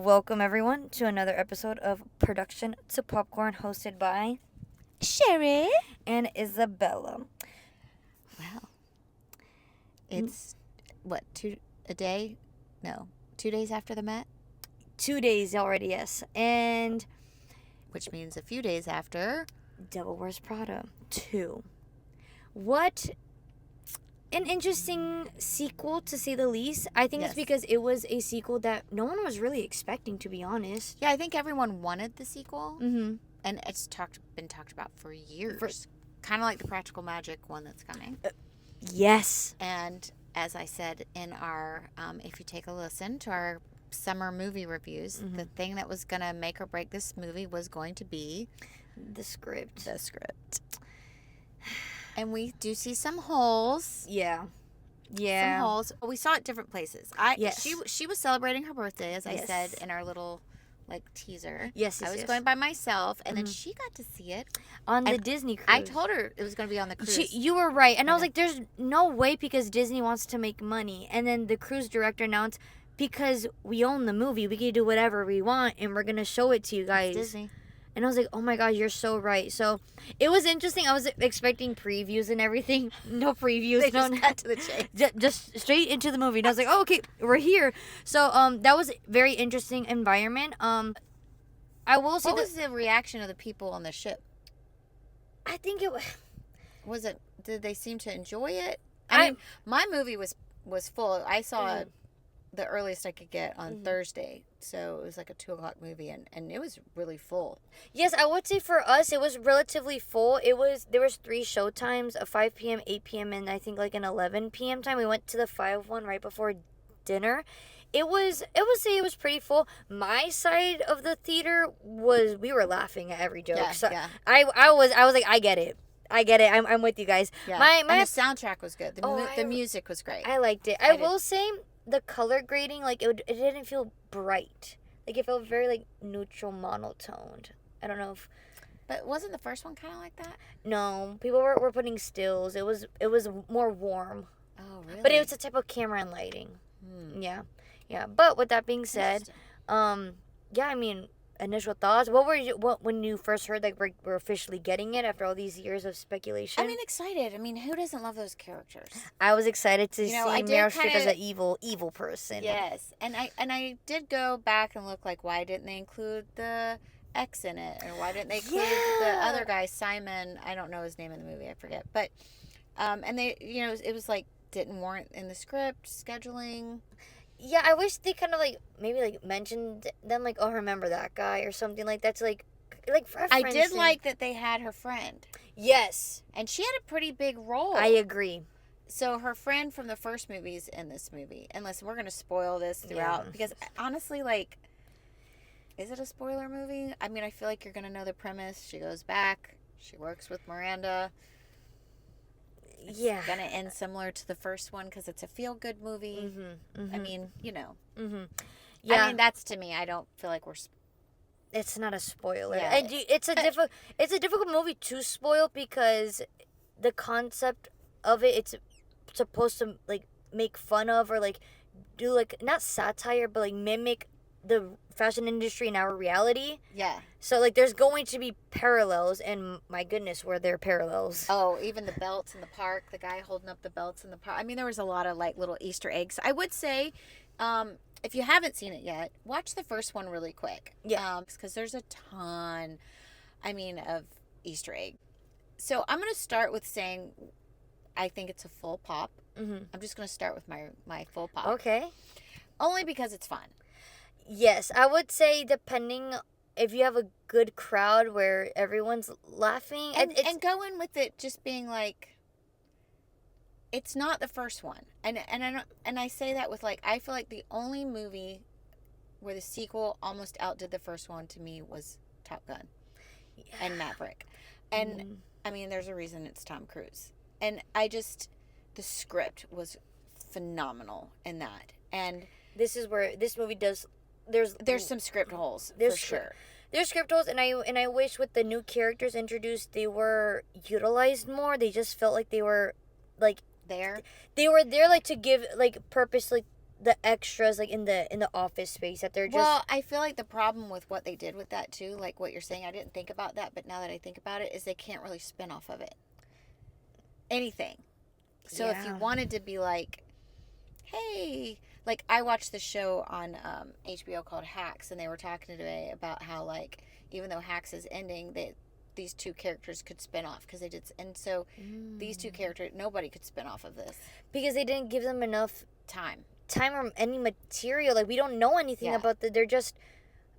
Welcome everyone to another episode of Production to Popcorn, hosted by Sherry. and Isabella. Wow. It's, what, 2 days after the Met? 2 days already, yes. And Which means a few days after. Devil Wears Prada 2. What an interesting sequel, to say the least. I think Yes. it's because it was a sequel that no one was really expecting, to be honest. Yeah, I think everyone wanted the sequel. Mm-hmm. And it's been talked about for years. Kind of like the Practical Magic one that's coming. Yes. And as I said in our, if you take a listen to our summer movie reviews, the thing that was going to make or break this movie was going to be The script. And we do see some holes. Yeah. Some holes. We saw it different places. Yes. She was celebrating her birthday, as I Yes. said in our little teaser. Yes, I was yes. going by myself, and then she got to see it On the And Disney cruise. I told her it was going to be on the cruise. You were right. And I was Okay. like, there's no way, because Disney wants to make money. And then the cruise director announced, because we own the movie, we can do whatever we want, and we're going to show it to you guys. It's Disney. And I was like, oh my God, you're so right. So it was interesting. I was expecting previews and everything. No previews. They no, just cut to the chase. just straight into the movie. And I was like, oh, okay, we're here. So that was a very interesting environment. I will say What was the reaction of the people on the ship? I think it was... Did they seem to enjoy it? I mean, my movie was full. I saw the earliest I could get on Thursday. So it was like a 2:00 movie, and it was really full. Yes, I would say for us it was relatively full. There was 3 show times, a 5 p.m., 8 p.m., and I think like an 11 p.m. time. We went to the 5 one right before dinner. I would say it was pretty full. My side of the theater we were laughing at every joke. Yeah, So yeah. I was like, I get it. I'm with you guys. Yeah. My And the soundtrack was good. The music was great. I liked it. I will say the color grading, like it didn't feel bright. Like it felt very like neutral, monotoned. I don't know if... But wasn't the first one kind of like that? No, people were putting stills. It was more warm. Oh, really? But it was a type of camera and lighting. Yeah. But with that being said, I mean, initial thoughts. What when you first heard like we're officially getting it after all these years of speculation? I mean, excited. I mean, who doesn't love those characters? I was excited to see I did Meryl Streep kinda- as an evil person. Yes, and I did go back and look like, why didn't they include the X in it, or why didn't they include the other guy, Simon? I don't know his name in the movie. I forget. But and they, it was like didn't warrant in the script scheduling. Yeah, I wish they kind of like maybe like mentioned them, like, oh, remember that guy or something like that's like reference. I did like that they had her friend, Yes, and she had a pretty big role. I agree. So her friend from the first movie is in this movie. And listen, we're going to spoil this throughout. Yeah. Because honestly, like, is it a spoiler movie? I mean, I feel like you're going to know the premise. She goes back. She works with Miranda. It's going to end similar to the first one because it's a feel-good movie. I mean, Yeah. I mean, that's to me. I don't feel like we're... It's not a spoiler. Yeah. And it's a difficult movie to spoil because the concept of it's supposed to like make fun of or like do like not satire but like mimic the fashion industry in our reality. Yeah. So like there's going to be parallels, and my goodness, were there parallels. Oh, even the belts in the park, the guy holding up the belts in the park. I mean, there was a lot of like little Easter eggs. I would say, if you haven't seen it yet, watch the first one really quick. Yeah. Because there's a ton, of Easter egg. So I'm going to start with saying I think it's a full pop. I'm just going to start with my full pop. Okay. Only because it's fun. Yes, I would say depending if you have a good crowd where everyone's laughing And go in with it just being like, it's not the first one. And I say that with like, I feel like the only movie where the sequel almost outdid the first one to me was Top Gun and Maverick. And I mean, there's a reason it's Tom Cruise. And the script was phenomenal in that. And this is where this movie does. there's some script holes for sure. There's script holes, and I wish with the new characters introduced they were utilized more. They just felt like they were like There. they were there like to give like purpose like the extras like in the office space that they're just. Well, I feel like the problem with what they did with that too, like what you're saying, I didn't think about that, but now that I think about it, is they can't really spin off of it. Anything. So if you wanted to be like, hey, like I watched the show on HBO called Hacks, and they were talking today about how like even though Hacks is ending, these two characters could spin off because they did, and so these two characters, nobody could spin off of this because they didn't give them enough time or any material. Like we don't know anything about they're just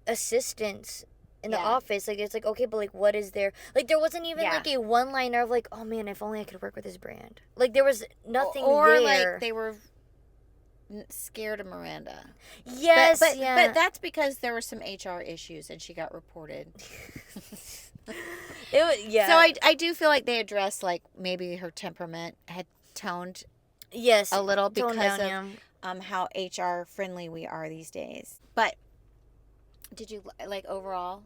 assistants in the office. Like it's like, okay, but like what is there? Like there wasn't even like a one liner of like, oh man, if only I could work with this brand. Like there was nothing or there. like they were scared of Miranda. Yes, but that's because there were some HR issues and she got reported. It was, So I do feel like they addressed like maybe her temperament had toned a little because of how HR friendly we are these days. But did you like overall?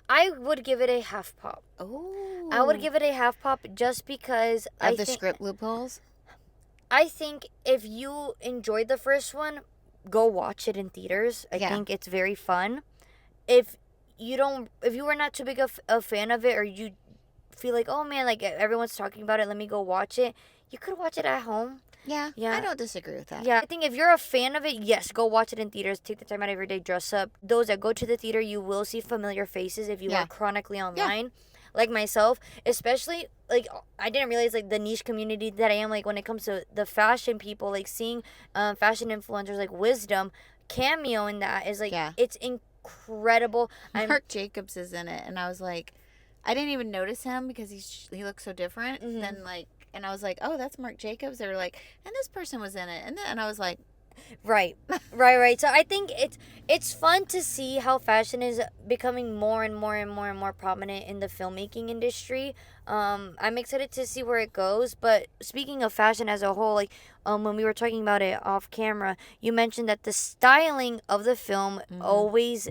I would give it a half pop. Oh, I would give it a half pop just because of the script loopholes. I think if you enjoyed the first one, go watch it in theaters. I think it's very fun. If you were not too big of a fan of it, or you feel like, oh man, like everyone's talking about it, let me go watch it, you could watch it at home. Yeah, I don't disagree with that. Yeah, I think if you're a fan of it, yes, go watch it in theaters. Take the time out of your day, dress up. Those that go to the theater, you will see familiar faces if you are chronically online, like myself. Especially, like, I didn't realize, like, the niche community that I am, like, when it comes to the fashion people, like, seeing fashion influencers like Wisdom cameo in that is, like, it's incredible. Marc Jacobs is in it, and I was like, I didn't even notice him because he looks so different. Mm-hmm. Then, like, and I was like, oh, that's Marc Jacobs. They were like, and this person was in it. And I was like, right. So I think it's fun to see how fashion is becoming more and more and more and more prominent in the filmmaking industry. I'm excited to see where it goes. But speaking of fashion as a whole, like when we were talking about it off camera, you mentioned that the styling of the film always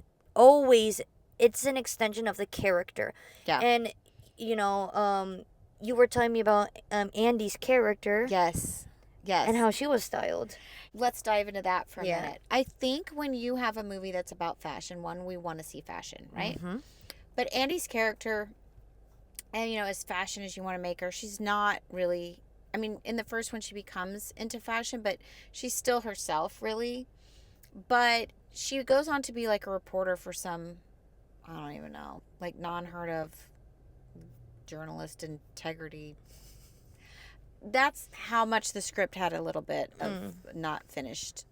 it's an extension of the character. Yeah. And you were telling me about Andy's character. Yes. And how she was styled. Let's dive into that for a minute. I think when you have a movie that's about fashion, we want to see fashion, right? Mm-hmm. But Andy's character, and as fashion as you want to make her, she's not really, I mean, in the first one she becomes into fashion, but she's still herself, really. But she goes on to be like a reporter for some, I don't even know, like non-heard of journalist integrity. That's how much the script had a little bit of not finished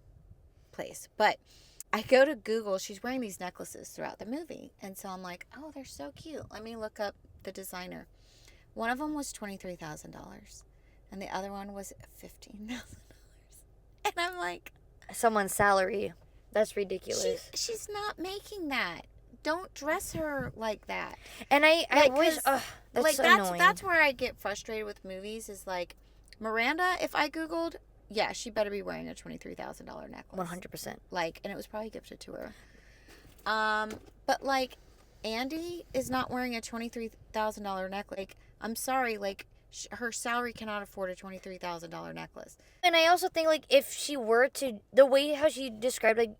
place. But I go to Google, she's wearing these necklaces throughout the movie, and so I'm like, oh, they're so cute, let me look up the designer. One of them was $23,000 and the other one was $15,000. And I'm like, someone's salary. That's ridiculous. She's not making that. Don't dress her like that. And I wish that's so annoying. That's where I get frustrated with movies is like Miranda, if I Googled, she better be wearing a $23,000 necklace. 100%. Like, and it was probably gifted to her. But like Andy is not wearing a $23,000 necklace. Like, I'm sorry, like her salary cannot afford a $23,000 necklace. And I also think like if she were to, the way how she described like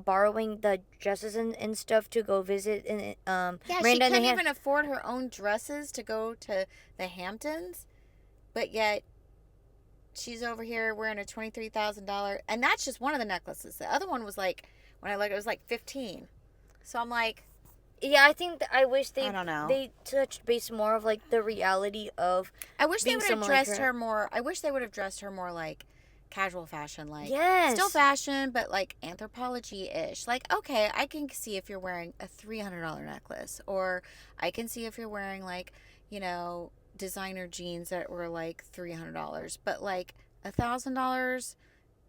borrowing the dresses and stuff to go visit and Miranda, she couldn't even afford her own dresses to go to the Hamptons, but yet she's over here wearing a $23,000, and that's just one of the necklaces. The other one was like, when I looked, it was like $15,000. So I'm like, I think I wish I don't know. They touched base more of like the reality of. I wish they would have dressed her more. I wish they would have dressed her more like casual fashion, like still fashion, but like Anthropology-ish. Like, okay, I can see if you're wearing a $300 necklace, or I can see if you're wearing like, designer jeans that were like $300, but like $1,000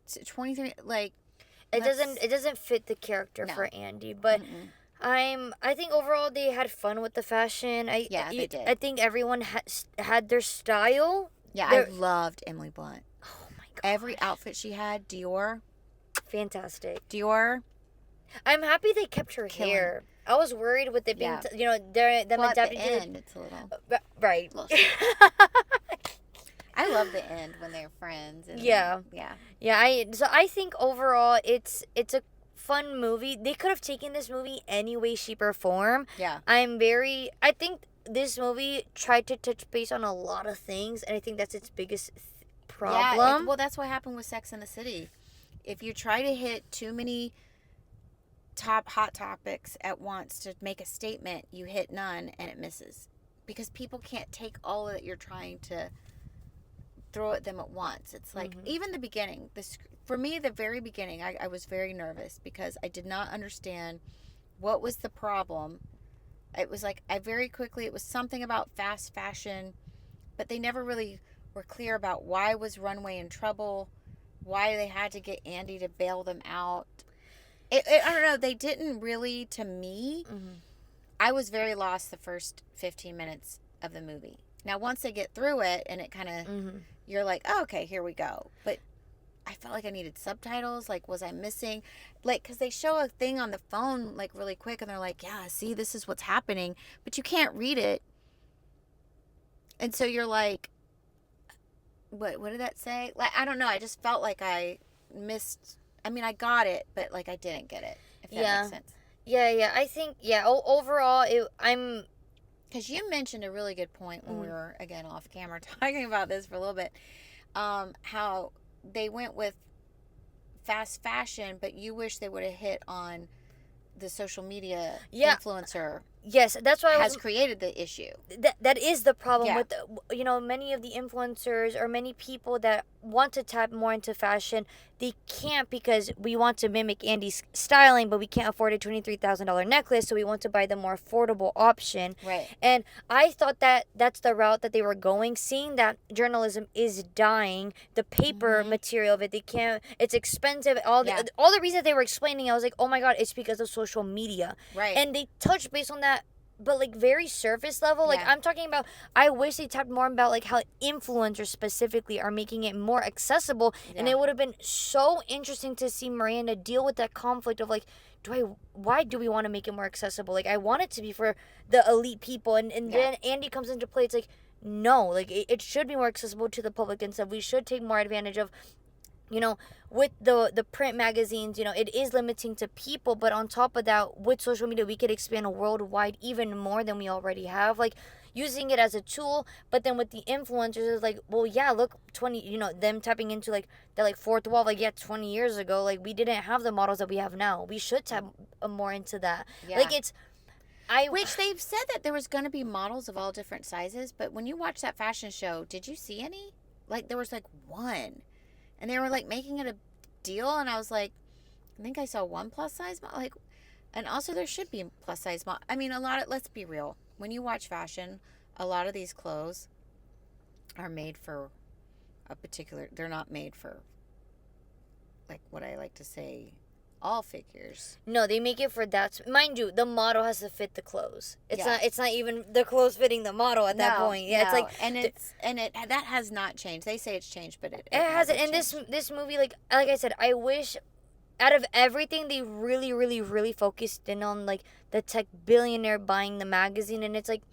to $23, like it doesn't fit the character for Andy. But I think overall they had fun with the fashion. They did. I think everyone had their style. I loved Emily Blunt. Every outfit she had, Dior. Fantastic. Dior. I'm happy they kept her hair. I was worried with it being, them adapting at the end, it's a little... right. I love the end when they're friends. And Yeah. Yeah. Yeah, so I think overall it's a fun movie. They could have taken this movie any way, shape, or form. Yeah. I think this movie tried to touch base on a lot of things, and I think that's its biggest problem. Yeah, well, that's what happened with Sex and the City. If you try to hit too many hot topics at once to make a statement, you hit none and it misses. Because people can't take all that you're trying to throw at them at once. It's like, even the beginning, for me, the very beginning, I was very nervous because I did not understand what was the problem. It was like, it was something about fast fashion, but they never really were clear about why was Runway in trouble, why they had to get Andy to bail them out. I don't know, they didn't really, to me, I was very lost the first 15 minutes of the movie. Now, once they get through it, and it kind of, you're like, oh, okay, here we go. But I felt like I needed subtitles. Like, was I missing? Like, because they show a thing on the phone, like, really quick, and they're like, yeah, see, this is what's happening. But you can't read it. And so you're like, what did that say? Like, I don't know. I just felt like I missed. I mean, I got it, but, like, I didn't get it, if that makes sense. Yeah. I think, overall, Because you mentioned a really good point when we were, again, off camera talking about this for a little bit, how they went with fast fashion, but you wish they would have hit on the social media influencer. Yes, that's why has created the issue. That is the problem with many of the influencers or many people that want to tap more into fashion. They can't because we want to mimic Andy's styling, but we can't afford a $23,000 necklace, so we want to buy the more affordable option. Right. And I thought that that's the route that they were going, seeing that journalism is dying, the paper material of it, they can't, it's expensive, all the reasons they were explaining, I was like, oh my God, it's because of social media. Right. And they touched base on that, but like very surface level. Like I'm talking about, I wish they tapped more about like how influencers specifically are making it more accessible. And it would have been so interesting to see Miranda deal with that conflict of like, why do we want to make it more accessible? Like I want it to be for the elite people, and then Andy comes into play. It's like, no, like it should be more accessible to the public and stuff. We should take more advantage of, with the print magazines, it is limiting to people, but on top of that, with social media, we could expand worldwide even more than we already have, like using it as a tool. But then with the influencers, it's like, well, yeah, look, 20, them tapping into like the like fourth wall, like 20 years ago, like we didn't have the models that we have now. We should tap more into that. Like which they've said that there was going to be models of all different sizes, but when you watch that fashion show, did you see any? Like there was like one. And they were like making it a deal, and I was like, I think I saw one plus size model. Like, and also there should be plus size model. I mean, let's be real. When you watch fashion, a lot of these clothes are made for they're not made for, like what I like to say, all figures. No, they make it for that. Mind you, the model has to fit the clothes. It's not even the clothes fitting the model at that point. Yeah, it's like that has not changed. They say it's changed, but it hasn't. And this movie, like I said, I wish out of everything they really, really, really focused in on like the tech billionaire buying the magazine, and it's like,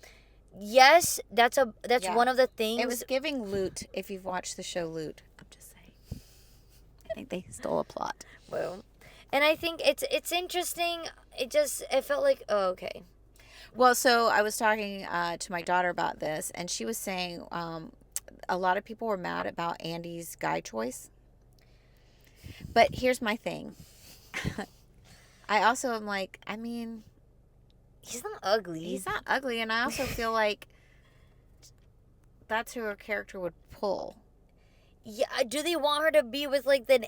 yes, that's one of the things. It was giving Loot. If you've watched the show Loot, I'm just saying. I think they stole a plot. Well. And I think it's interesting. It felt like, oh, okay. Well, so I was talking to my daughter about this, and she was saying a lot of people were mad about Andy's guy choice. But here's my thing. I also am like, I mean, he's not ugly. He's not ugly, and I also feel like that's who her character would pull. Yeah, do they want her to be with like an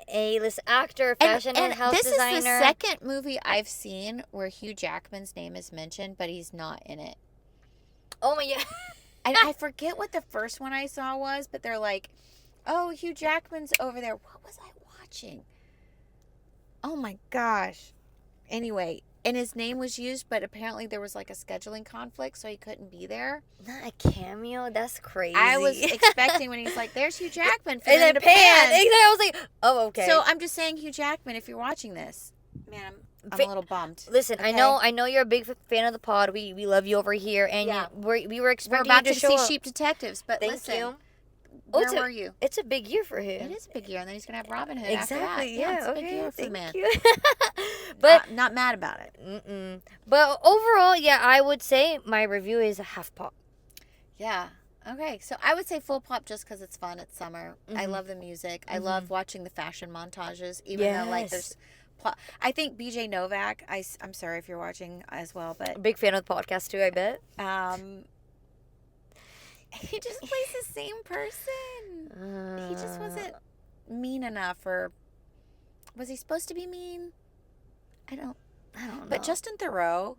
A-list actor, fashion and house designer? This is the second movie I've seen where Hugh Jackman's name is mentioned, but he's not in it. Oh my God. And I forget what the first one I saw was, but they're like, oh, Hugh Jackman's over there. What was I watching? Oh my gosh. Anyway, and his name was used, but apparently there was like a scheduling conflict, so he couldn't be there. Not a cameo? That's crazy. I was expecting when he's like, there's Hugh Jackman. And then Pan. I was like, oh, okay. So I'm just saying, Hugh Jackman, if you're watching this, man, I'm a little bummed. Listen, okay? I know you're a big fan of the pod. We love you over here, and we were expecting we're about you to show see Sheep Detectives, but Thank you. where were you? It's a big year for him. It is a big year, and then he's gonna have Robin Hood Exactly. after that. Yeah. It's a Okay. big year for the Thank man. you. But Not mad about it. But overall, yeah, I would say my review is a half pop. Yeah. Okay. So I would say full pop just because it's fun. It's summer. I love the music. I love watching the fashion montages, even though like there's. I think BJ Novak. I'm sorry if you're watching as well, but Big fan of the podcast too. I bet. He just plays the same person. He just wasn't mean enough, or was he supposed to be mean? I don't know. But Justin Theroux,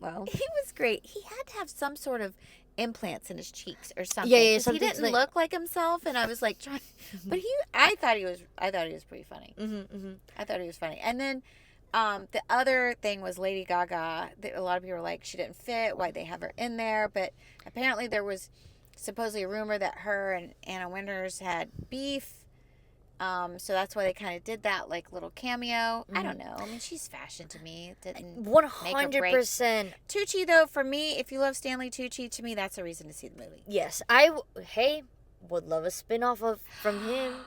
Well, he was great. He had to have some sort of implants in his cheeks or something. Yeah, 'cause he didn't look like himself, and I was like trying. But I thought he was pretty funny. I thought he was funny. And then the other thing was Lady Gaga. A lot of people were like, she didn't fit. Why'd they have her in there? But apparently there was supposedly a rumor that her and Anna Winters had beef. So that's why they kind of did that like little cameo. I don't know. I mean, she's fashion to me. It didn't 100%. Tucci, though, for me, if you love Stanley Tucci, to me, that's a reason to see the movie. Yes, would love a spin-off from him.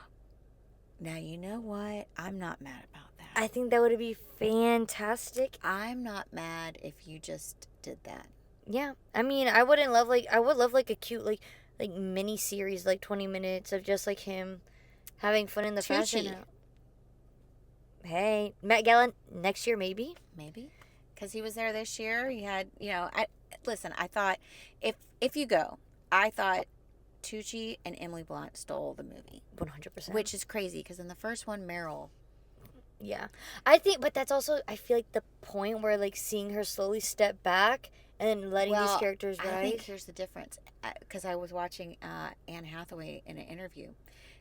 Now, you know what? I'm not mad about that. I think that would be fantastic. I'm not mad if you just did that. Yeah, I mean, I would love like a cute like mini series, like 20 minutes of just like him having fun in the fashion. Tucci. Hey, Met Gala next year maybe. Maybe, because he was there this year. He had, listen. I thought if you go, I thought Tucci and Emily Blunt stole the movie. 100%. Which is crazy because in the first one, Meryl. Yeah, I think, but that's also I feel like the point where like seeing her slowly step back and letting these characters rise. I think here's the difference, because I was watching Anne Hathaway in an interview.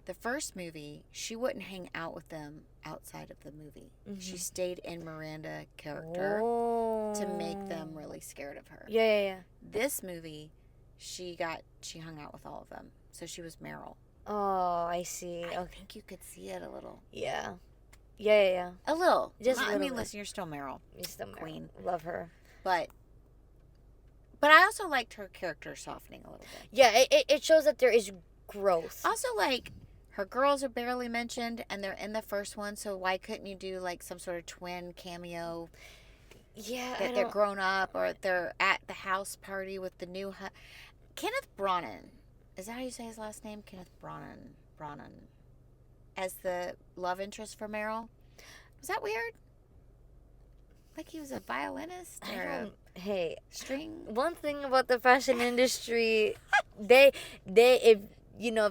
The first movie, she wouldn't hang out with them outside of the movie. She stayed in Miranda character to make them really scared of her. Yeah. This movie, she hung out with all of them, so she was Meryl. Oh, I see. I think you could see it a little. Yeah. A little. Just I mean, listen, you're still Meryl. You're still Queen. Meryl. Love her. But I also liked her character softening a little bit. Yeah, it shows that there is growth. Also, like, her girls are barely mentioned, and they're in the first one, so why couldn't you do, like, some sort of twin cameo? Yeah, that they're grown up, or they're at the house party with the new... Kenneth Branagh. Is that how you say his last name? Kenneth Branagh. As the love interest for Meryl. Was that weird? Like he was a violinist or Hey, string? one thing about the fashion industry, they if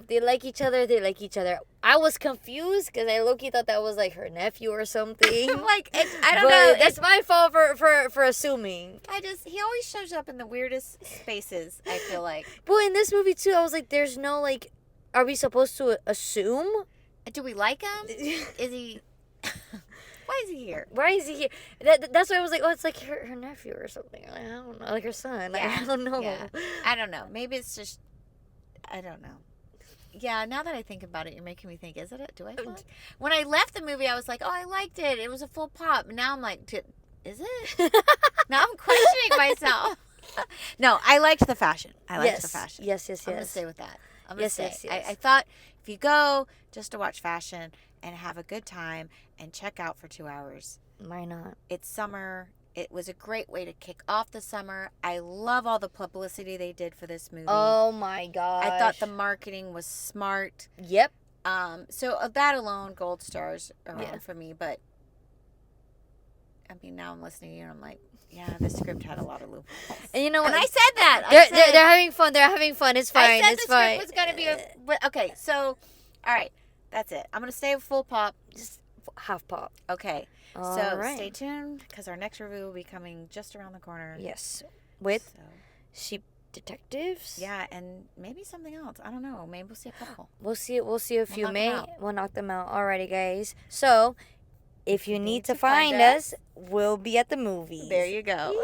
they like each other, they like each other. I was confused because I low-key thought that was like her nephew or something. Like, I don't know. That's my fault for assuming. He always shows up in the weirdest spaces, I feel like. But in this movie too, I was like, there's no like, are we supposed to assume? Do we like him? Is he... Why is he here? Why is he here? That's why I was like, oh, it's like her nephew or something. Like, I don't know, like her son. Like, Yeah. I don't know. Yeah. I don't know. Maybe it's just... I don't know. Yeah, now that I think about it, you're making me think, is it? Do I feel like... When I left the movie, I was like, oh, I liked it. It was a full pop. Now I'm like, is it? Now I'm questioning myself. No, I liked the fashion. I liked the fashion. Yes. I'm going to stay with that. I'm going Yes, to stay. yes. I thought if you go just to watch fashion and have a good time and check out for 2 hours. Why not? It's summer. It was a great way to kick off the summer. I love all the publicity they did for this movie. Oh my gosh. I thought the marketing was smart. Yep. So that alone, gold stars around for me. But I mean, now I'm listening to you and I'm like, yeah, the script had a lot of loopholes. And you know what? And I said that. They're having fun. They're having fun. It's fine. I said It's the fine. script was going to be okay, so, all right. That's it. I'm going to stay with full pop. Just half pop. Okay. All so right. stay tuned because our next review will be coming just around the corner. Yes. With Sheep Detectives. Yeah, and maybe something else. I don't know. Maybe we'll see a couple. We'll see a few. knock them out. We'll knock them out. Alrighty, guys. So, if you need to find us, we'll be at the movies. There you go.